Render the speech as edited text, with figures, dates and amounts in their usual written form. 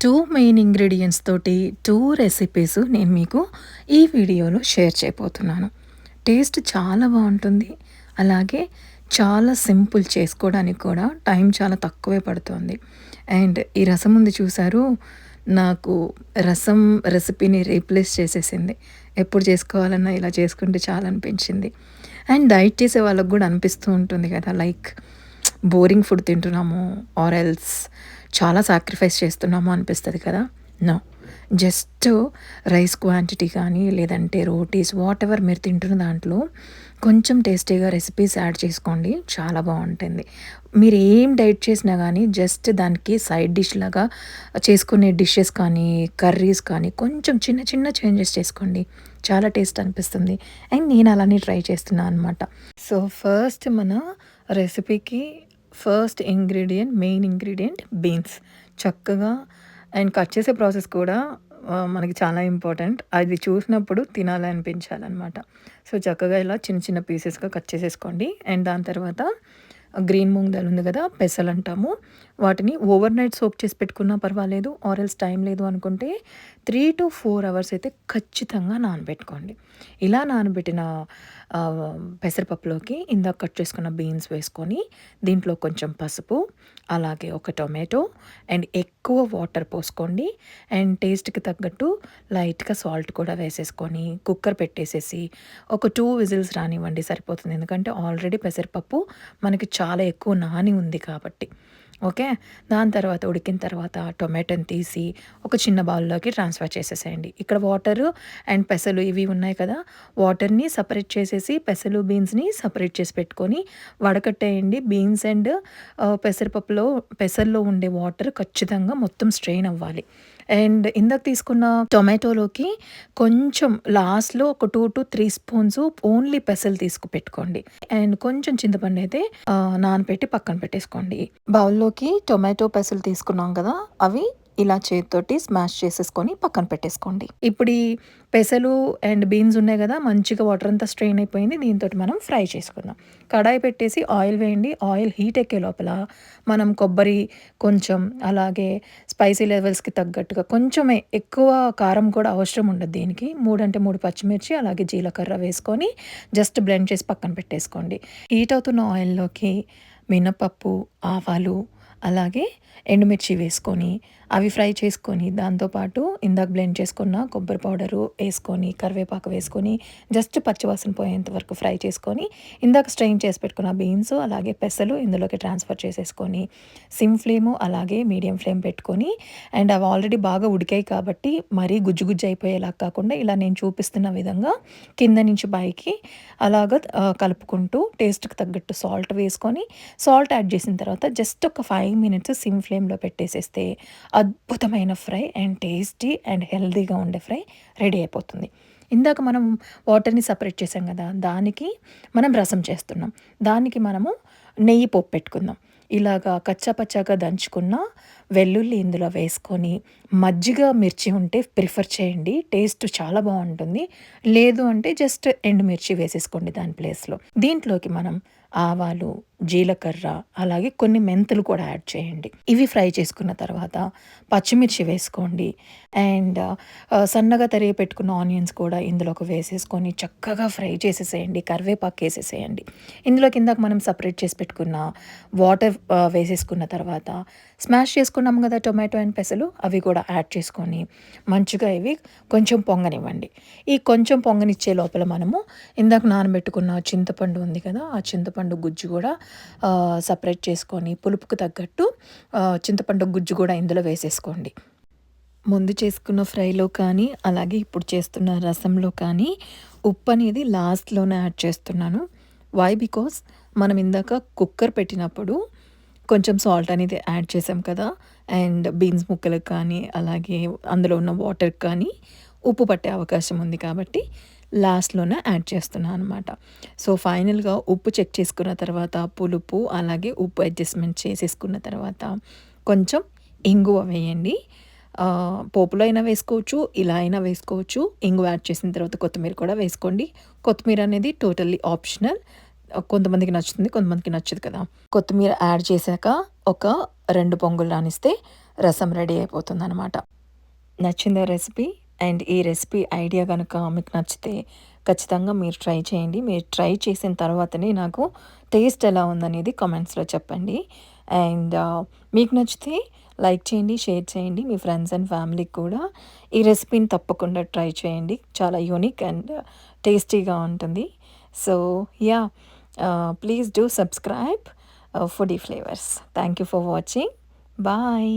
2 main ingredients తోటి 2 recipes నేను మీకు ఈ వీడియోలో షేర్ చేయబోతున్నాను. టేస్ట్ చాలా బావుంటుంది. అలాగే చాలా సింపుల్ చేసుకోవడానికి కూడా టైం చాలా తక్కువే పడుతుంది. అండ్ ఈ రసం ఉంది చూసారు, నాకు రసం రెసిపీని రీప్లేస్ చేసేసింది. ఎప్పుడు చేసుకోవాలన్నా ఇలా చేసుకుంటే చాలా అనిపించింది. అండ్ డైట్ చేసే వాళ్ళకి కూడా అనిపిస్తూ ఉంటుంది కదా, లైక్ బోరింగ్ ఫుడ్ తింటున్నాము ఆర్ ఎల్స్ చాలా సాక్రిఫైస్ చేస్తున్నాము అనిపిస్తుంది కదా. నో, జస్ట్ రైస్ క్వాంటిటీ కానీ లేదంటే రోటీస్ వాట్ ఎవర్ మీరు తింటున్న దాంట్లో కొంచెం టేస్టీగా రెసిపీస్ యాడ్ చేసుకోండి, చాలా బాగుంటుంది. మీరు ఏం డైట్ చేసినా కానీ జస్ట్ దానికి సైడ్ డిష్ లాగా చేసుకునే డిషెస్ కానీ కర్రీస్ కానీ కొంచెం చిన్న చిన్న చేంజెస్ చేసుకోండి, చాలా టేస్ట్ అనిపిస్తుంది. అండ్ నేను అలానే ట్రై చేస్తున్నాను అనమాట. సో ఫస్ట్ మన రెసిపీకి first ingredient, main ingredient beans. చక్కగా అండ్ కట్ చేసే ప్రాసెస్ కూడా మనకి చాలా ఇంపార్టెంట్. అది చూసినప్పుడు తినాలి అనిపించాలన్నమాట. సో చక్కగా ఇలా చిన్న చిన్న పీసెస్గా కట్ చేసేసుకోండి. అండ్ దాని తర్వాత గ్రీన్ మూంగ్ దాల్ ఉంది కదా, పెసలు అంటాము, వాటిని ఓవర్ నైట్ సోక్ చేసి పెట్టుకున్నా పర్వాలేదు. ఆరెల్స్ టైం లేదు అనుకుంటే 3 to 4 అవర్స్ అయితే ఖచ్చితంగా నానబెట్టుకోండి. ఇలా నానబెట్టిన పెసరపప్పులోకి ఇందాక కట్ చేసుకున్న బీన్స్ వేసుకొని దీంట్లో కొంచెం పసుపు, అలాగే ఒక టొమాటో అండ్ ఎక్కువ వాటర్ పోసుకోండి. అండ్ టేస్ట్కి తగ్గట్టు లైట్గా సాల్ట్ కూడా వేసేసుకొని కుక్కర్ పెట్టేసేసి ఒక 2 విజిల్స్ రానివ్వండి, సరిపోతుంది. ఎందుకంటే ఆల్రెడీ పెసరపప్పు మనకి చాలా ఎక్కువ నాని ఉంది కాబట్టి. ఓకే, దాని తర్వాత ఉడికిన తర్వాత టొమాటోని తీసి ఒక చిన్న బౌల్లోకి ట్రాన్స్ఫర్ చేసేసేయండి. ఇక్కడ వాటరు అండ్ పెసలు ఇవి ఉన్నాయి కదా, వాటర్ని సపరేట్ చేసేసి పెసలు బీన్స్ని సపరేట్ చేసి పెట్టుకొని వడకట్టేయండి. బీన్స్ అండ్ పెసల్లో ఉండే వాటర్ ఖచ్చితంగా మొత్తం స్ట్రెయిన్ అవ్వాలి. అండ్ ఇందాక తీసుకున్న టొమాటోలోకి కొంచెం లాస్ట్లో ఒక 2 to 3 స్పూన్స్ ఓన్లీ పెసలు తీసుకు పెట్టుకోండి. అండ్ కొంచెం చింతపండు అయితే నానబెట్టి పక్కన పెట్టేసుకోండి. బౌల్లోకి టొమాటో పెసలు తీసుకున్నాం కదా, అవి ఇలా చేతితోటి స్మాష్ చేసేసుకొని పక్కన పెట్టేసుకోండి. ఇప్పుడు ఈ పెసలు అండ్ బీన్స్ ఉన్నాయి కదా, మంచిగా వాటర్ అంతా స్ట్రెయిన్ అయిపోయింది. దీంతో మనం ఫ్రై చేసుకుందాం. కడాయి పెట్టేసి ఆయిల్ వేయండి. ఆయిల్ హీట్ ఎక్కే లోపల మనం కొబ్బరి కొంచెం, అలాగే స్పైసీ లెవెల్స్కి తగ్గట్టుగా కొంచెమే, ఎక్కువ కారం కూడా అవసరం ఉండదు దీనికి, 3 అంటే 3 పచ్చిమిర్చి అలాగే జీలకర్ర వేసుకొని జస్ట్ బ్లెండ్ చేసి పక్కన పెట్టేసుకోండి. హీట్ అవుతున్న ఆయిల్లోకి మినపప్పు, ఆవాలు అలాగే ఎండుమిర్చి వేసుకొని అవి ఫ్రై చేసుకొని దాంతోపాటు ఇందాక బ్లెండ్ చేసుకున్న కొబ్బరి పౌడరు వేసుకొని కరివేపాకు వేసుకొని జస్ట్ పచ్చివాసన పోయేంత వరకు ఫ్రై చేసుకొని ఇందాక స్ట్రెయిన్ చేసి పెట్టుకున్న బీన్స్ అలాగే పెసలు ఇందులోకి ట్రాన్స్ఫర్ చేసేసుకొని సిమ్ ఫ్లేము అలాగే మీడియం ఫ్లేమ్ పెట్టుకొని, అండ్ అవి ఆల్రెడీ బాగా ఉడికాయి కాబట్టి మరీ గుజ్జు గుజ్జు అయిపోయేలా కాకుండా ఇలా నేను చూపిస్తున్న విధంగా కింద నుంచి పైకి అలాగ కలుపుకుంటూ టేస్ట్కి తగ్గట్టు సాల్ట్ వేసుకొని, సాల్ట్ యాడ్ చేసిన తర్వాత జస్ట్ ఒక 5 minutes సిమ్ ఫ్లేమ్లో పెట్టేసేస్తే అద్భుతమైన ఫ్రై అండ్ టేస్టీ అండ్ హెల్తీగా ఉండే ఫ్రై రెడీ అయిపోతుంది. ఇందాక మనం వాటర్ని సపరేట్ చేసాం కదా, దానికి మనం రసం చేస్తున్నాం. దానికి మనము నెయ్యి పోపు పెట్టుకుందాం. ఇలాగా కచ్చాపచ్చాగా దంచుకున్న వెల్లుల్లి ఇందులో వేసుకొని మజ్జిగ మిర్చి ఉంటే ప్రిఫర్ చేయండి, టేస్ట్ చాలా బాగుంటుంది. లేదు అంటే జస్ట్ ఎండుమిర్చి వేసేసుకోండి దాని ప్లేస్లో. దీంట్లోకి మనం ఆవాలు, జీలకర్ర అలాగే కొన్ని మెంతులు కూడా యాడ్ చేయండి. ఇవి ఫ్రై చేసుకున్న తర్వాత పచ్చిమిర్చి వేసుకోండి. అండ్ సన్నగా తరిగి పెట్టుకున్న ఆనియన్స్ కూడా ఇందులోకి వేసేసుకొని చక్కగా ఫ్రై చేసేసేయండి. కరివేపాకు వేసేసేయండి. ఇందులో కిందకు మనం సపరేట్ చేసి పెట్టుకున్న వాటర్ వేసేసుకున్న తర్వాత స్మాష్ చేసుకున్నాం కదా టొమాటో అండ్ పెసలు, అవి కూడా యాడ్ చేసుకొని మంచిగా ఇవి కొంచెం పొంగనివ్వండి. ఈ కొంచెం పొంగనిచ్చే లోపల మనము ఇందాక నానబెట్టుకున్న చింతపండు ఉంది కదా, ఆ చింతపండు గుజ్జు కూడా సపరేట్ చేసుకొని పులుపుకు తగ్గట్టు చింతపండు గుజ్జు కూడా ఇందులో వేసేసుకోండి. ముందు చేసుకున్న ఫ్రైలో కానీ అలాగే ఇప్పుడు చేస్తున్న రసంలో కానీ ఉప్పు అనేది లాస్ట్లోనే యాడ్ చేస్తున్నాను. వై? బికాస్ మనం ఇందాక కుక్కర్ పెట్టినప్పుడు కొంచెం సాల్ట్ అనేది యాడ్ చేసాం కదా, అండ్ బీన్స్ ముక్కలకు కానీ అలాగే అందులో ఉన్న వాటర్కి కానీ ఉప్పు పట్టే అవకాశం ఉంది కాబట్టి లాస్ట్లోనే యాడ్ చేస్తున్నాను అనమాట. సో ఫైనల్గా ఉప్పు చెక్ చేసుకున్న తర్వాత పులుపు అలాగే ఉప్పు అడ్జస్ట్మెంట్ చేసేసుకున్న తర్వాత కొంచెం ఇంగువ వేయండి. పోపులో అయినా వేసుకోవచ్చు, ఇలా అయినా వేసుకోవచ్చు. ఇంగువ యాడ్ చేసిన తర్వాత కొత్తిమీర కూడా వేసుకోండి. కొత్తిమీర అనేది టోటల్లీ ఆప్షనల్. కొంతమందికి నచ్చుతుంది, కొంతమందికి నచ్చదు కదా. కొత్తిమీర యాడ్ చేశాక ఒక 2 పొంగులు రానిస్తే రసం రెడీ అయిపోతుందనమాట. నచ్చిందా రెసిపీ? అండ్ ఈ రెసిపీ ఐడియా గనక మీకు నచ్చితే ఖచ్చితంగా మీరు ట్రై చేయండి. మీరు ట్రై చేసిన తర్వాతనే నాకు టేస్ట్ ఎలా ఉందనేది కామెంట్స్‌లో చెప్పండి. అండ్ మీకు నచ్చితే లైక్ చేయండి, షేర్ చేయండి. మీ ఫ్రెండ్స్ అండ్ ఫ్యామిలీకి కూడా ఈ రెసిపీని తప్పకుండా ట్రై చేయండి. చాలా యూనిక్ అండ్ టేస్టీగా ఉంటుంది. So yeah! Please do subscribe Foodie Flavours. Thank you for watching. Bye.